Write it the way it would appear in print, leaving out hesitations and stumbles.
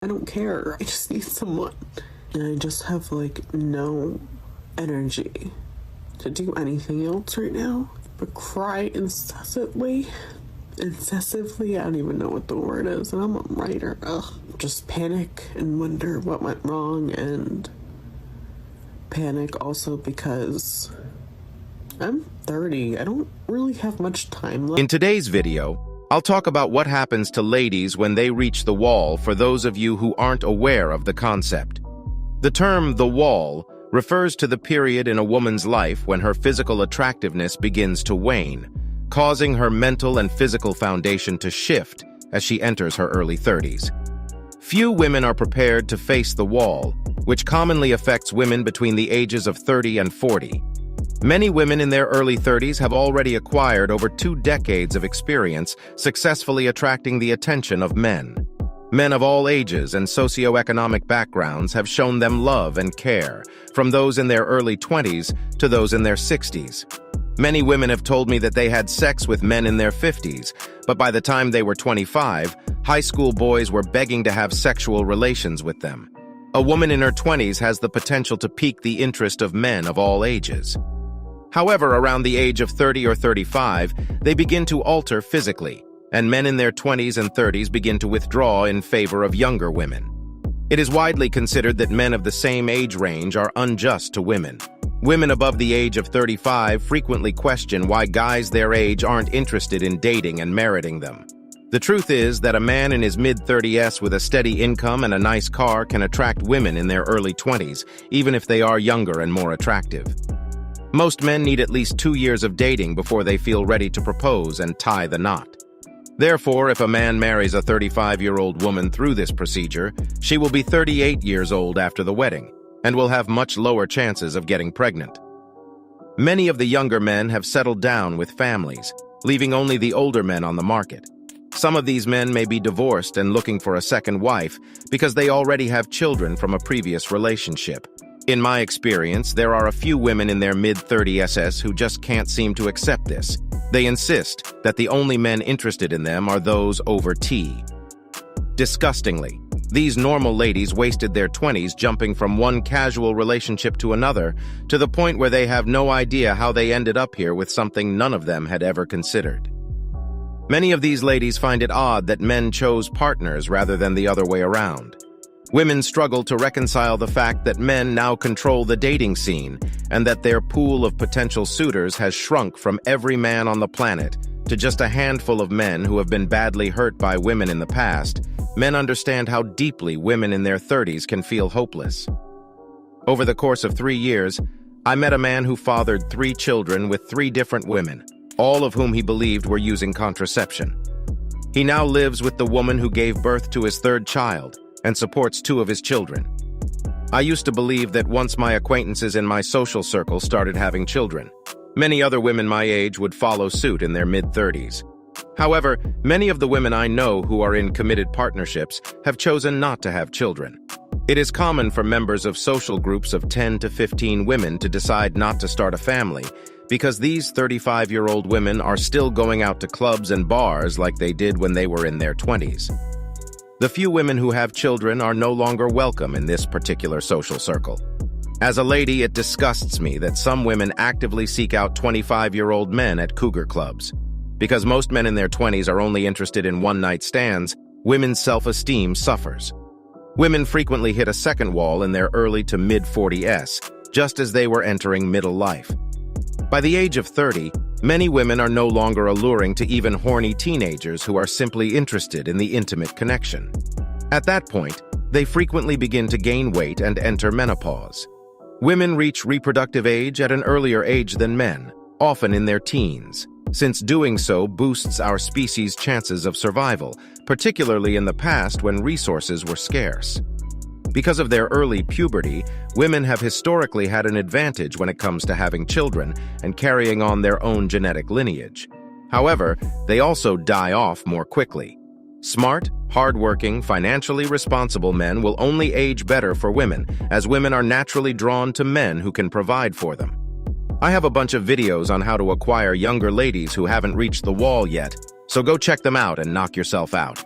I don't care. I just need someone. And I just have like no energy to do anything else right now but cry incessantly. Incessively, I don't even know what the word is, and I'm a writer. Just panic and wonder what went wrong, and panic also because I'm 30. I don't really have much time left. In today's video, I'll talk about what happens to ladies when they reach the wall for those of you who aren't aware of the concept. The term "the wall" refers to the period in a woman's life when her physical attractiveness begins to wane, causing her mental and physical foundation to shift as she enters her early 30s. Few women are prepared to face the wall, which commonly affects women between the ages of 30 and 40. Many women in their early 30s have already acquired over 2 decades of experience successfully attracting the attention of men. Men of all ages and socioeconomic backgrounds have shown them love and care, from those in their early 20s to those in their 60s. Many women have told me that they had sex with men in their 50s, but by the time they were 25, high school boys were begging to have sexual relations with them. A woman in her 20s has the potential to pique the interest of men of all ages. However, around the age of 30 or 35, they begin to alter physically, and men in their 20s and 30s begin to withdraw in favor of younger women. It is widely considered that men of the same age range are unjust to women. Women above the age of 35 frequently question why guys their age aren't interested in dating and meriting them. The truth is that a man in his mid-30s with a steady income and a nice car can attract women in their early 20s, even if they are younger and more attractive. Most men need at least 2 years of dating before they feel ready to propose and tie the knot. Therefore, if a man marries a 35-year-old woman through this procedure, she will be 38 years old after the wedding, and will have much lower chances of getting pregnant. Many of the younger men have settled down with families, leaving only the older men on the market. Some of these men may be divorced and looking for a second wife because they already have children from a previous relationship. In my experience, there are a few women in their mid-30s who just can't seem to accept this. They insist that the only men interested in them are those over tea. Disgustingly, these normal ladies wasted their 20s jumping from one casual relationship to another, to the point where they have no idea how they ended up here with something none of them had ever considered. Many of these ladies find it odd that men chose partners rather than the other way around. Women struggle to reconcile the fact that men now control the dating scene and that their pool of potential suitors has shrunk from every man on the planet to just a handful of men who have been badly hurt by women in the past. Men understand how deeply women in their 30s can feel hopeless. Over the course of 3 years, I met a man who fathered 3 children with 3 different women, all of whom he believed were using contraception. He now lives with the woman who gave birth to his 3rd child and supports 2 of his children. I used to believe that once my acquaintances in my social circle started having children, many other women my age would follow suit in their mid-30s. However, many of the women I know who are in committed partnerships have chosen not to have children. It is common for members of social groups of 10 to 15 women to decide not to start a family because these 35-year-old women are still going out to clubs and bars like they did when they were in their 20s. The few women who have children are no longer welcome in this particular social circle. As a lady, it disgusts me that some women actively seek out 25-year-old men at cougar clubs. Because most men in their 20s are only interested in one-night stands, women's self-esteem suffers. Women frequently hit a second wall in their early to mid-40s, just as they were entering middle life. By the age of 30, many women are no longer alluring to even horny teenagers who are simply interested in the intimate connection. At that point, they frequently begin to gain weight and enter menopause. Women reach reproductive age at an earlier age than men, often in their teens, since doing so boosts our species' chances of survival, particularly in the past when resources were scarce. Because of their early puberty, women have historically had an advantage when it comes to having children and carrying on their own genetic lineage. However, they also die off more quickly. Smart, hardworking, financially responsible men will only age better for women, as women are naturally drawn to men who can provide for them. I have a bunch of videos on how to acquire younger ladies who haven't reached the wall yet, so go check them out and knock yourself out.